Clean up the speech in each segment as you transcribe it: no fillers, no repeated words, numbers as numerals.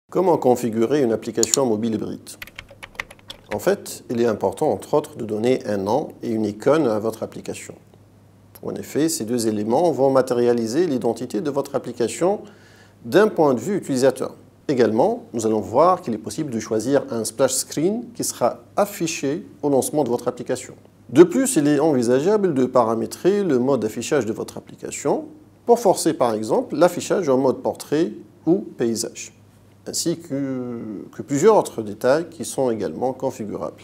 Comment configurer une application mobile hybride? En fait, il est important, entre autres, de donner un nom et une icône à votre application. En effet, ces deux éléments vont matérialiser l'identité de votre application d'un point de vue utilisateur. Également, nous allons voir qu'il est possible de choisir un splash screen qui sera affiché au lancement de votre application. De plus, il est envisageable de paramétrer le mode d'affichage de votre application pour forcer, par exemple, l'affichage en mode portrait ou paysage, ainsi que plusieurs autres détails qui sont également configurables.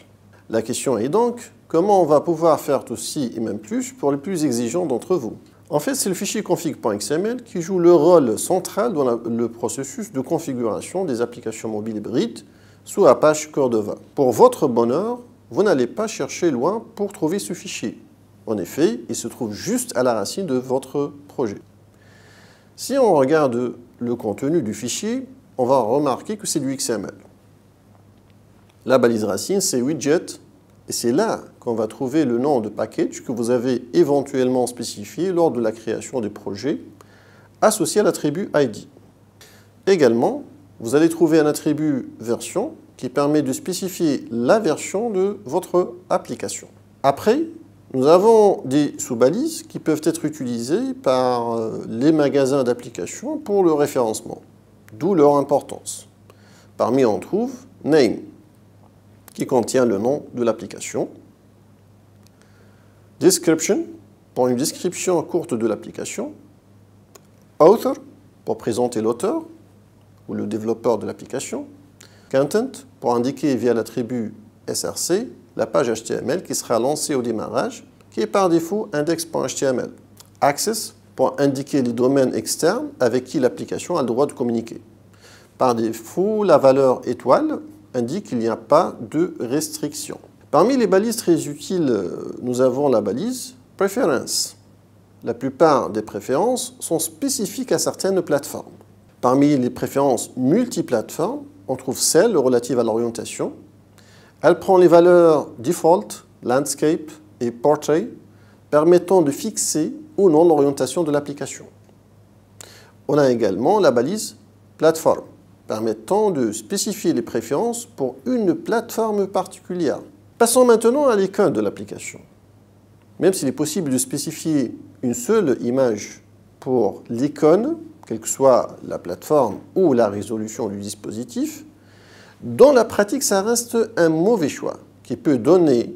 La question est donc, comment on va pouvoir faire tout ci et même plus pour les plus exigeants d'entre vous? En fait, c'est le fichier config.xml qui joue le rôle central dans le processus de configuration des applications mobiles hybrides sous Apache Cordova. Pour votre bonheur, vous n'allez pas chercher loin pour trouver ce fichier. En effet, il se trouve juste à la racine de votre projet. Si on regarde le contenu du fichier, on va remarquer que c'est du XML. La balise racine, c'est widget, et c'est là qu'on va trouver le nom de package que vous avez éventuellement spécifié lors de la création des projets, associé à l'attribut ID. Également, vous allez trouver un attribut version qui permet de spécifier la version de votre application. Après, nous avons des sous-balises qui peuvent être utilisées par les magasins d'applications pour le référencement, d'où leur importance. Parmi on trouve name, qui contient le nom de l'application. Description, pour une description courte de l'application. Author, pour présenter l'auteur ou le développeur de l'application. Content, pour indiquer via l'attribut src la page HTML qui sera lancée au démarrage, qui est par défaut index.html. Access, pour indiquer les domaines externes avec qui l'application a le droit de communiquer. Par défaut, la valeur étoile indique qu'il n'y a pas de restriction. Parmi les balises très utiles, nous avons la balise Preference. La plupart des préférences sont spécifiques à certaines plateformes. Parmi les préférences multiplateformes, on trouve celle relative à l'orientation. Elle prend les valeurs Default, Landscape et Portrait, permettant de fixer ou non l'orientation de l'application. On a également la balise Plateforme, permettant de spécifier les préférences pour une plateforme particulière. Passons maintenant à l'icône de l'application. Même s'il est possible de spécifier une seule image pour l'icône, quelle que soit la plateforme ou la résolution du dispositif, dans la pratique, ça reste un mauvais choix qui peut donner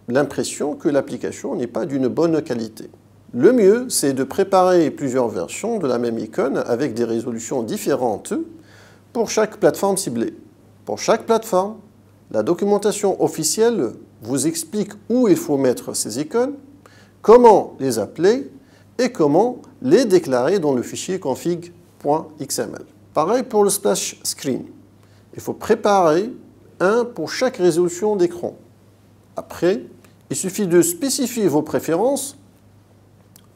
l'impression que l'application n'est pas d'une bonne qualité. Le mieux, c'est de préparer plusieurs versions de la même icône avec des résolutions différentes pour chaque plateforme ciblée. Pour chaque plateforme, la documentation officielle vous explique où il faut mettre ces icônes, comment les appeler et comment les déclarer dans le fichier config.xml. Pareil pour le splash screen. Il faut préparer un pour chaque résolution d'écran. Après, il suffit de spécifier vos préférences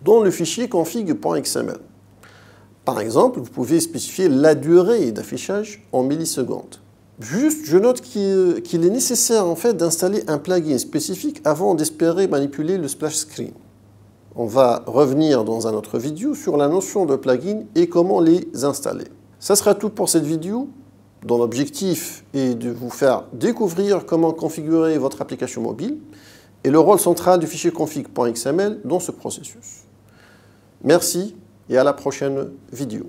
dans le fichier config.xml. Par exemple, vous pouvez spécifier la durée d'affichage en millisecondes. Juste, je note qu'il est nécessaire en fait d'installer un plugin spécifique avant d'espérer manipuler le splash screen. On va revenir dans une autre vidéo sur la notion de plugin et comment les installer. Ça sera tout pour cette vidéo, dont l'objectif est de vous faire découvrir comment configurer votre application mobile et le rôle central du fichier config.xml dans ce processus. Merci et à la prochaine vidéo.